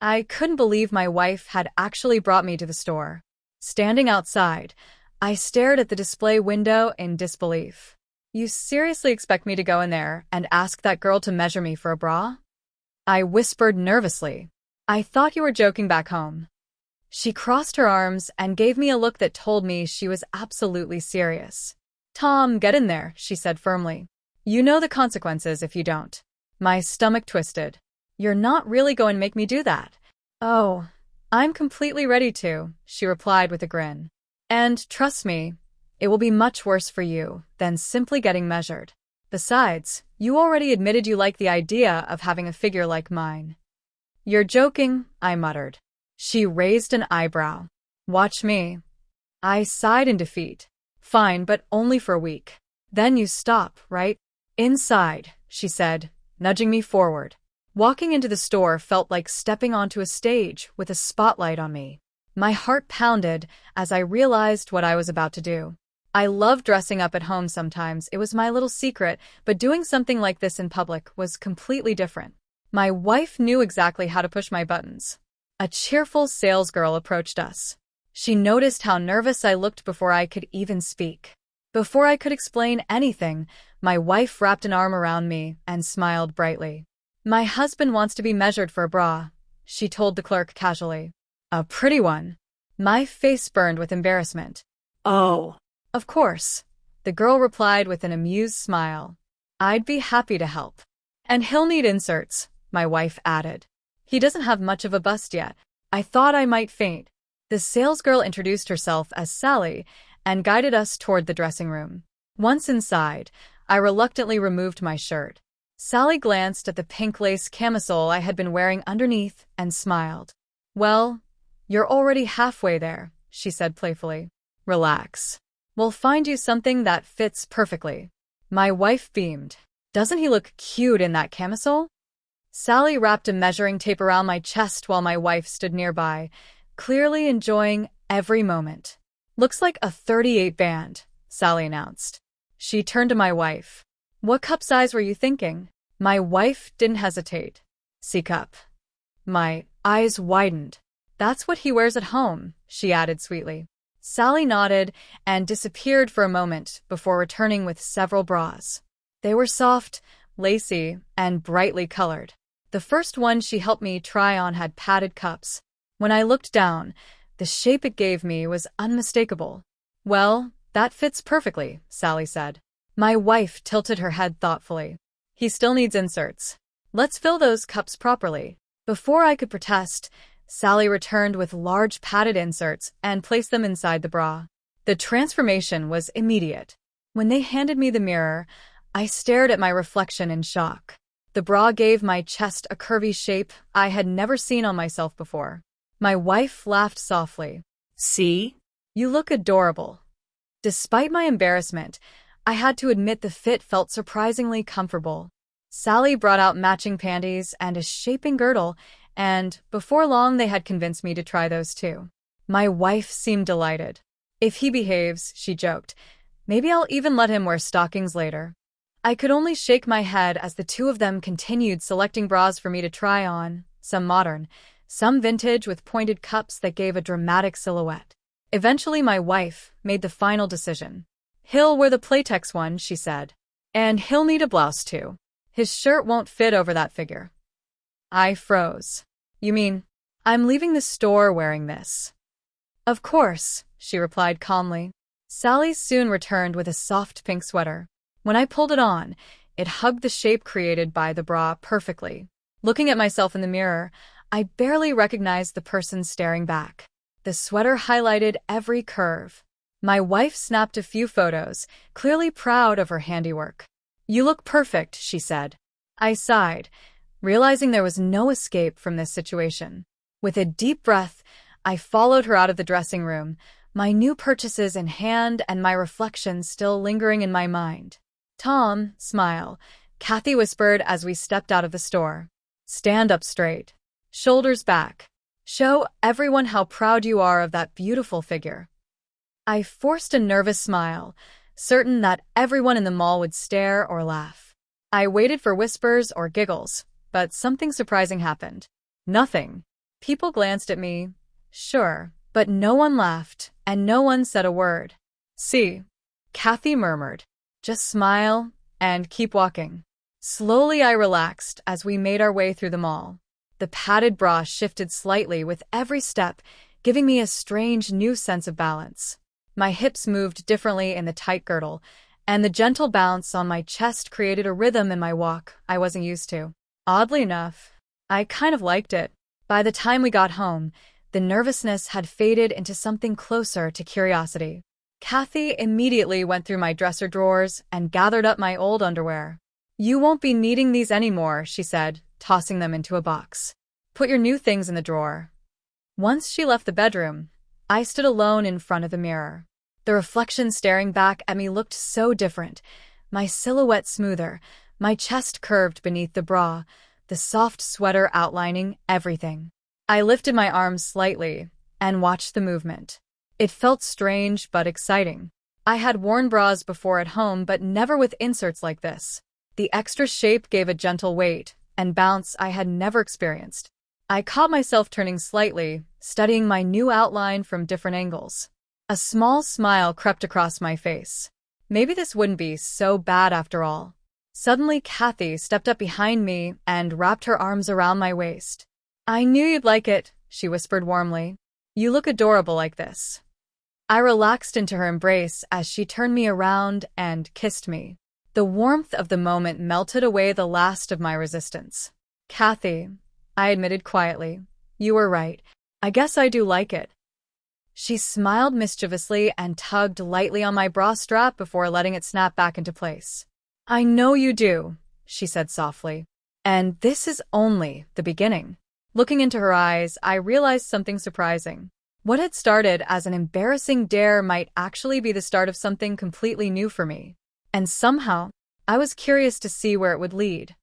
I couldn't believe my wife had actually brought me to the store. Standing outside, I stared at the display window in disbelief. You seriously expect me to go in there and ask that girl to measure me for a bra? I whispered nervously. I thought you were joking back home. She crossed her arms and gave me a look that told me she was absolutely serious. Tom, get in there, she said firmly. You know the consequences if you don't. My stomach twisted. You're not really going to make me do that. Oh, I'm completely ready to, she replied with a grin. And trust me, it will be much worse for you than simply getting measured. Besides, you already admitted you like the idea of having a figure like mine. You're joking, I muttered. She raised an eyebrow. Watch me. I sighed in defeat. Fine, but only for a week. Then you stop, right? Inside, she said, nudging me forward. Walking into the store felt like stepping onto a stage with a spotlight on me. My heart pounded as I realized what I was about to do. I love dressing up at home sometimes, it was my little secret, but doing something like this in public was completely different. My wife knew exactly how to push my buttons. A cheerful salesgirl approached us. She noticed how nervous I looked before I could even speak. Before I could explain anything, my wife wrapped an arm around me and smiled brightly. My husband wants to be measured for a bra, she told the clerk casually. A pretty one. My face burned with embarrassment. Oh. Of course, the girl replied with an amused smile. I'd be happy to help. And he'll need inserts, my wife added. He doesn't have much of a bust yet. I thought I might faint. The salesgirl introduced herself as Sally and guided us toward the dressing room. Once inside, I reluctantly removed my shirt. Sally glanced at the pink lace camisole I had been wearing underneath and smiled. Well, you're already halfway there, she said playfully. Relax. We'll find you something that fits perfectly. My wife beamed. Doesn't he look cute in that camisole? Sally wrapped a measuring tape around my chest while my wife stood nearby, clearly enjoying every moment. Looks like a 38 band, Sally announced. She turned to my wife. What cup size were you thinking? My wife didn't hesitate. C cup. My eyes widened. That's what he wears at home, she added sweetly. Sally nodded and disappeared for a moment before returning with several bras. They were soft, lacy, and brightly colored. The first one she helped me try on had padded cups. When I looked down, the shape it gave me was unmistakable. Well, that fits perfectly, Sally said. My wife tilted her head thoughtfully. He still needs inserts. Let's fill those cups properly. Before I could protest, Sally returned with large padded inserts and placed them inside the bra. The transformation was immediate. When they handed me the mirror, I stared at my reflection in shock. The bra gave my chest a curvy shape I had never seen on myself before. My wife laughed softly. See? You look adorable. Despite my embarrassment, I had to admit the fit felt surprisingly comfortable. Sally brought out matching panties and a shaping girdle, and before long they had convinced me to try those too. My wife seemed delighted. If he behaves, she joked, maybe I'll even let him wear stockings later. I could only shake my head as the two of them continued selecting bras for me to try on, some modern, some vintage with pointed cups that gave a dramatic silhouette. Eventually my wife made the final decision. He'll wear the Playtex one, she said. And he'll need a blouse too. His shirt won't fit over that figure. I froze. You mean, I'm leaving the store wearing this? Of course, she replied calmly. Sally soon returned with a soft pink sweater. When I pulled it on, it hugged the shape created by the bra perfectly. Looking at myself in the mirror, I barely recognized the person staring back. The sweater highlighted every curve. My wife snapped a few photos, clearly proud of her handiwork. You look perfect, she said. I sighed, realizing there was no escape from this situation. With a deep breath, I followed her out of the dressing room, my new purchases in hand and my reflections still lingering in my mind. Tom, smile, Kathy whispered as we stepped out of the store. Stand up straight. Shoulders back. Show everyone how proud you are of that beautiful figure. I forced a nervous smile, certain that everyone in the mall would stare or laugh. I waited for whispers or giggles, but something surprising happened. Nothing. People glanced at me, sure, but no one laughed, and no one said a word. "See," Kathy murmured. "Just smile, and keep walking." Slowly I relaxed as we made our way through the mall. The padded bra shifted slightly with every step, giving me a strange new sense of balance. My hips moved differently in the tight girdle, and the gentle bounce on my chest created a rhythm in my walk I wasn't used to. Oddly enough, I kind of liked it. By the time we got home, the nervousness had faded into something closer to curiosity. Kathy immediately went through my dresser drawers and gathered up my old underwear. "You won't be needing these anymore," she said, tossing them into a box. "Put your new things in the drawer." Once she left the bedroom, I stood alone in front of the mirror. The reflection staring back at me looked so different. My silhouette smoother, my chest curved beneath the bra, the soft sweater outlining everything. I lifted my arms slightly and watched the movement. It felt strange but exciting. I had worn bras before at home, but never with inserts like this. The extra shape gave a gentle weight and bounce I had never experienced. I caught myself turning slightly, studying my new outline from different angles. A small smile crept across my face. Maybe this wouldn't be so bad after all. Suddenly, Kathy stepped up behind me and wrapped her arms around my waist. "I knew you'd like it," she whispered warmly. "You look adorable like this." I relaxed into her embrace as she turned me around and kissed me. The warmth of the moment melted away the last of my resistance. "Kathy," I admitted quietly, "you were right. I guess I do like it." She smiled mischievously and tugged lightly on my bra strap before letting it snap back into place. "I know you do," she said softly. "And this is only the beginning." Looking into her eyes, I realized something surprising. What had started as an embarrassing dare might actually be the start of something completely new for me. And somehow, I was curious to see where it would lead.